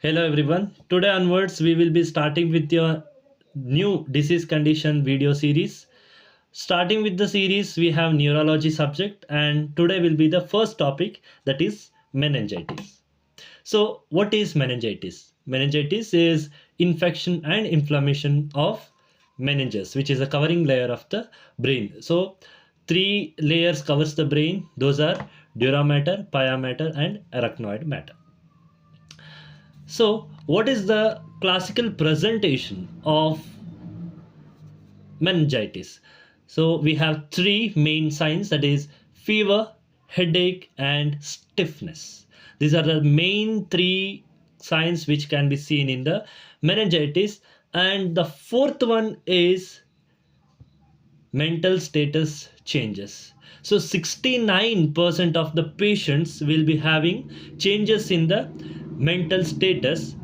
Hello everyone. Today onwards we will be starting with your new disease condition video series. Starting with the series we have neurology subject and today will be the first topic, that is meningitis. So what is meningitis? Meningitis is infection and inflammation of meninges, which is a covering layer of the brain. So three layers covers the brain. Those are dura mater, pia mater and arachnoid matter. So, what is the classical presentation of meningitis? So, we have three main signs, that is fever, headache, and stiffness. These are the main three signs which can be seen in the meningitis. And the fourth one is mental status changes. So 69% of the patients will be having changes in the mental status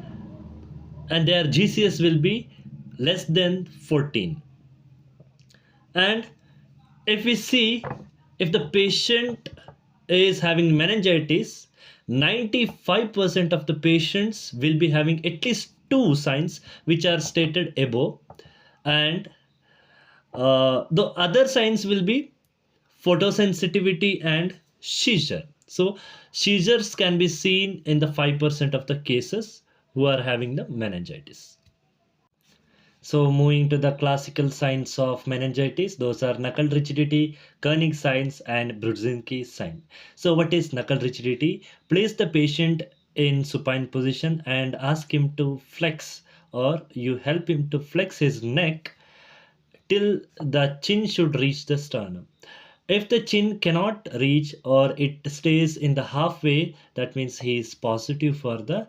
and their GCS will be less than 14. And if we see, if the patient is having meningitis, 95% of the patients will be having at least two signs which are stated above, and the other signs will be photosensitivity and seizure. So seizures can be seen in the 5% of the cases who are having the meningitis. So moving to the classical signs of meningitis, those are knuckle rigidity, Koenig signs, and Brudzinski sign. So what is knuckle rigidity? Place the patient in supine position and ask him to flex, or you help him to flex his neck till the chin should reach the sternum. If the chin cannot reach or it stays in the halfway, that means he is positive for the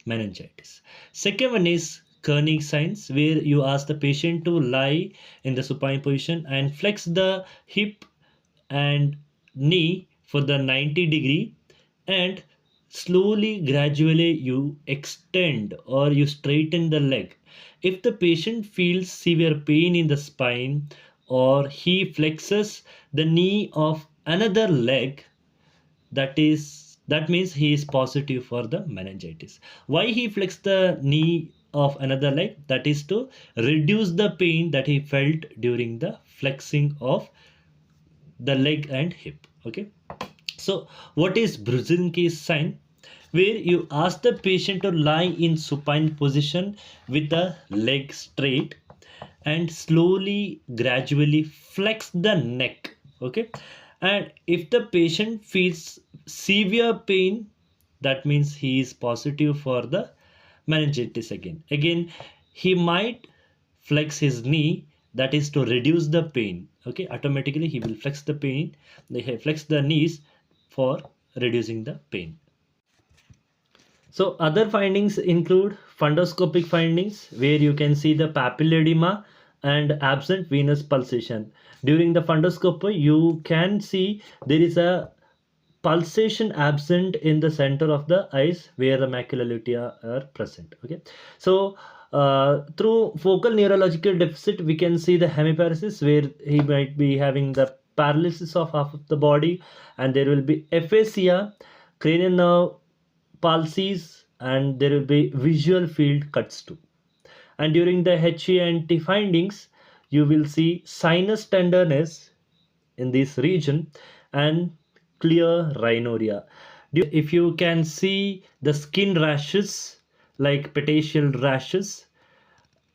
meningitis. Second one is Koenig signs, where you ask the patient to lie in the supine position and flex the hip and knee for the 90-degree, and slowly gradually you extend or you straighten the leg. If the patient feels severe pain in the spine or he flexes the knee of another leg, that means he is positive for the meningitis. Why he flexed the knee of another leg? That is to reduce the pain that he felt during the flexing of the leg and hip. Okay, so what is Brudzinski's sign? Where you ask the patient to lie in supine position with the leg straight and slowly gradually flex the neck. Okay, and if the patient feels severe pain, that means he is positive for the meningitis. Again he might flex his knee, that is to reduce the pain. Okay, automatically he will flex the pain, he flex the knees for reducing the pain. So other findings include fundoscopic findings, where you can see the papilledema and absent venous pulsation. During the fundoscopy, you can see there is a pulsation absent in the center of the eyes where the macula lutea are present. Okay, so through focal neurological deficit, we can see the hemiparesis, where he might be having the paralysis of half of the body, and there will be aphasia, cranial nerve palsies, and there will be visual field cuts too. And during the HENT findings, you will see sinus tenderness in this region and clear rhinorrhea. If you can see the skin rashes like petechial rashes,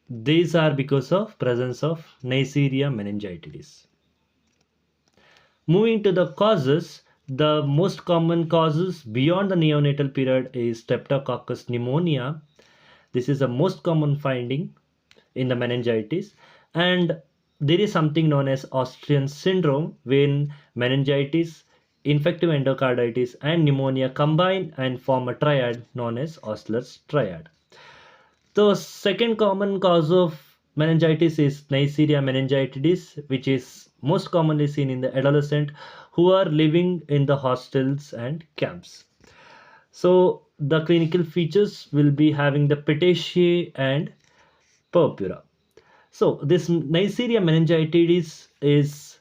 these are because of presence of Neisseria meningitidis. Moving to the causes, the most common causes beyond the neonatal period is Streptococcus pneumonia. This is the most common finding in the meningitis, and there is something known as Austrian syndrome, when meningitis, infective endocarditis, and pneumonia combine and form a triad known as Osler's triad. The second common cause of meningitis is Neisseria meningitidis, which is most commonly seen in the adolescent who are living in the hostels and camps. So the clinical features will be having the petechiae and purpura. So this Neisseria meningitidis is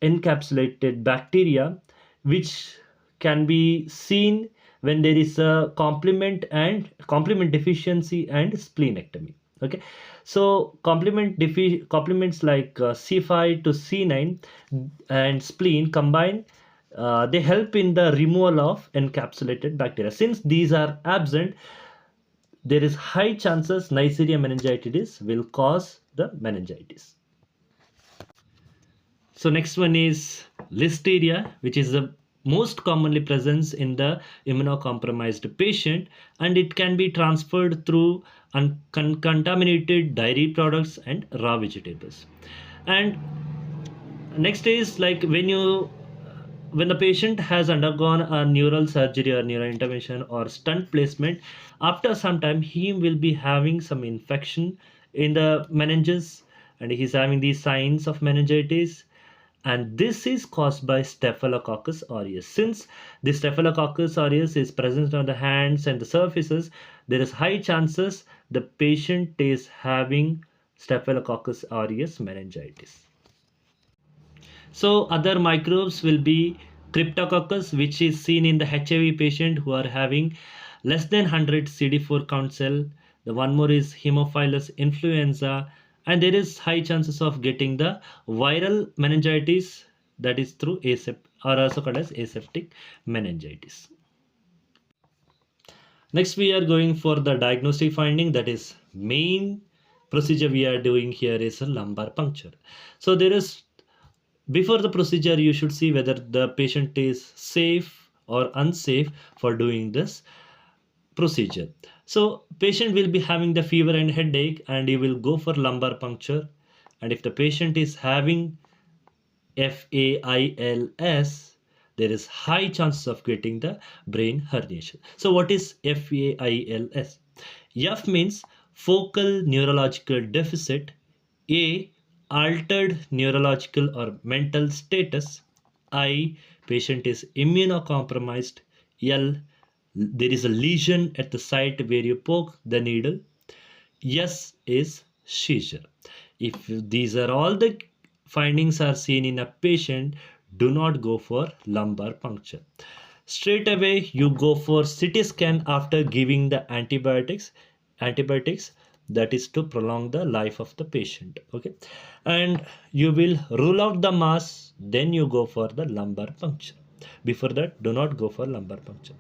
encapsulated bacteria which can be seen when there is a complement deficiency and splenectomy. Okay, so complements like C5 to C9 and spleen combine, they help in the removal of encapsulated bacteria. Since these are absent, there is high chances Neisseria meningitidis will cause the meningitis. So next one is listeria, which is the most commonly present in the immunocompromised patient, and it can be transferred through contaminated dairy products and raw vegetables. And next is like when the patient has undergone a neural surgery or neural intervention or stunt placement, after some time he will be having some infection in the meninges, and he's having these signs of meningitis, and this is caused by Staphylococcus aureus. Since the Staphylococcus aureus is present on the hands and the surfaces, there is high chances the patient is having Staphylococcus aureus meningitis. So other microbes will be Cryptococcus, which is seen in the HIV patient who are having less than 100 CD4 count cell. The one more is Haemophilus influenza, and there is high chances of getting the viral meningitis, that is through or also called as aseptic meningitis. Next, we are going for the diagnostic finding, that is main procedure we are doing here is a lumbar puncture. So there is, before the procedure, you should see whether the patient is safe or unsafe for doing this procedure. So patient will be having the fever and headache, and you will go for lumbar puncture. And if the patient is having FAILS, there is high chances of getting the brain herniation. So what is FAILS? F means focal neurological deficit, A, altered neurological or mental status, I, patient is immunocompromised, L, there is a lesion at the site where you poke the needle, S is seizure. If these are all the findings are seen in a patient, do not go for lumbar puncture. Straight away you go for CT scan after giving the antibiotics, that is to prolong the life of the patient. Okay, and you will rule out the mass, then you go for the lumbar puncture. Before that, do not go for lumbar puncture.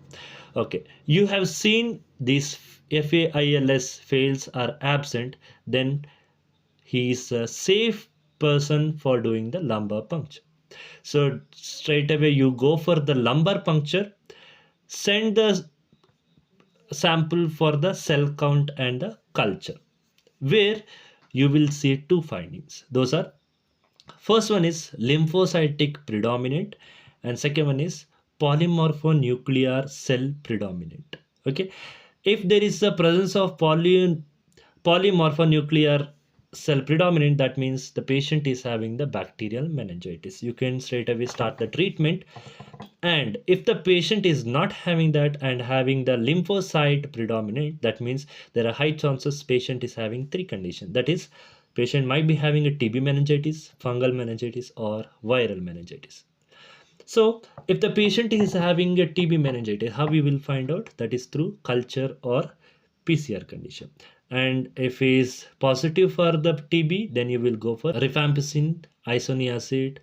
Okay, you have seen these FAILS fails are absent, then he is a safe person for doing the lumbar puncture. So straight away you go for the lumbar puncture, send the sample for the cell count and the culture, where you will see two findings. Those are, first one is lymphocytic predominant, and second one is polymorphonuclear cell predominant. Okay, if there is a presence of polymorphonuclear cell predominant, that means the patient is having the bacterial meningitis. You can straight away start the treatment. And if the patient is not having that and having the lymphocyte predominant, that means there are high chances patient is having three conditions. That is, patient might be having a TB meningitis, fungal meningitis, or viral meningitis. So if the patient is having a TB meningitis, how we will find out? That is through culture or PCR condition. And if he is positive for the TB, then you will go for rifampicin, isoniazid,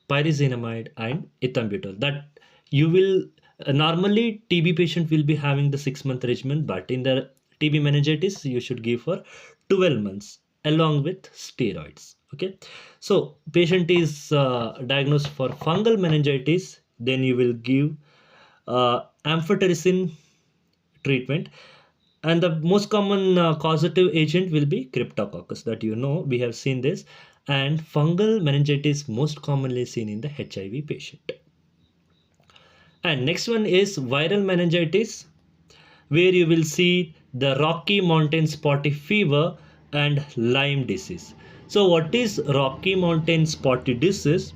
pyrazinamide, and ethambutol. That you will normally TB patient will be having the 6-month regimen, but in the TB meningitis you should give for 12 months along with steroids. Okay, so patient is diagnosed for fungal meningitis, then you will give amphotericin treatment, and the most common causative agent will be Cryptococcus, that you know, we have seen this. And fungal meningitis most commonly seen in the HIV patient. And next one is viral meningitis, where you will see the Rocky Mountain spotty fever and Lyme disease. So what is Rocky Mountain spotty disease?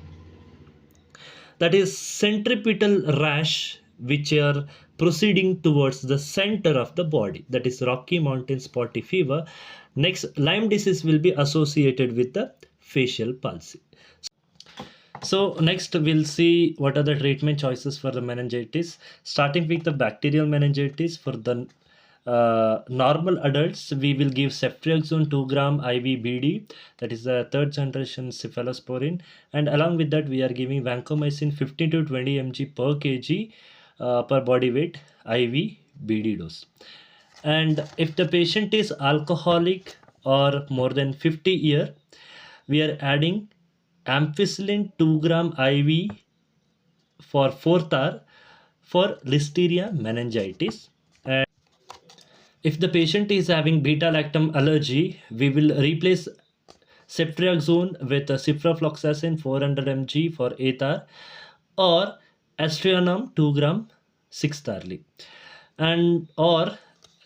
That is centripetal rash which are proceeding towards the center of the body. That is Rocky Mountain spotty fever. Next, Lyme disease will be associated with the facial palsy. So next we'll see what are the treatment choices for the meningitis. Starting with the bacterial meningitis, for the normal adults, we will give ceftriaxone 2 gram IV BD, that is the third generation cephalosporin, and along with that we are giving vancomycin 15 to 20 mg per kg per body weight IV BD dose. And if the patient is alcoholic or more than 50 year, we are adding ampicillin 2 gram IV for 4th hour for listeria meningitis. And if the patient is having beta lactam allergy, we will replace ceftriaxone with ciprofloxacin 400 mg for 8th hour or aztreonam 2 gram 6th hourly. And or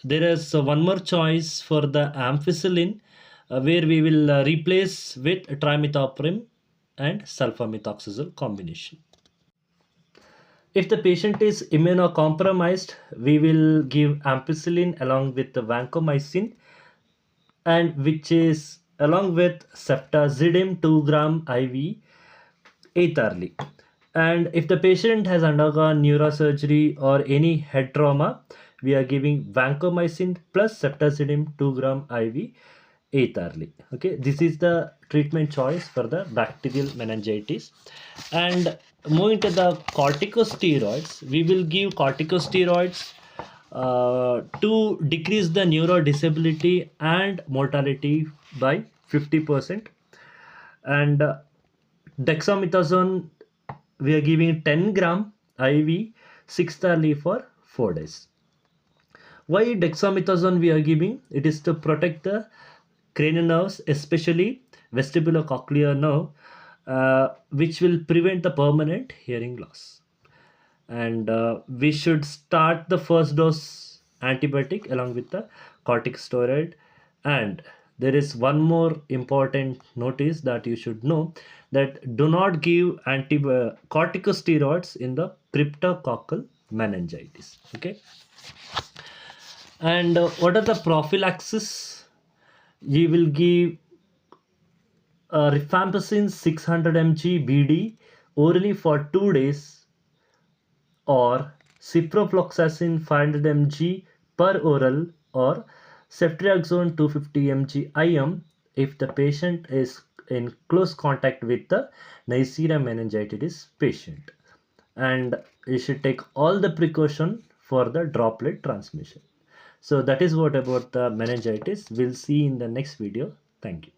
there is one more choice for the ampicillin, where we will replace with trimethoprim and sulfamethoxazole combination. If the patient is immunocompromised, we will give ampicillin along with the vancomycin, and which is along with ceftazidime 2 gram IV 8th hourly. And if the patient has undergone neurosurgery or any head trauma, we are giving vancomycin plus ceftazidime 2 gram IV 8th hourly. Okay, this is the treatment choice for the bacterial meningitis. And moving to the corticosteroids, we will give corticosteroids to decrease the neuro disability and mortality by 50%. And dexamethasone, we are giving 10 gram IV 6th hourly for 4 days. Why dexamethasone we are giving? It is to protect the cranial nerves, especially vestibulocochlear nerve, which will prevent the permanent hearing loss. And we should start the first dose antibiotic along with the corticosteroid. And there is one more important notice that you should know, that do not give corticosteroids in the cryptococcal meningitis. Okay. And what are the prophylaxis? You will give rifampicin 600 mg BD orally for 2 days, or ciprofloxacin 500 mg per oral, or ceftriaxone 250 mg IM if the patient is in close contact with the Neisseria meningitis patient. And you should take all the precaution for the droplet transmission. So that is what about the meningitis. We'll see in the next video. Thank you.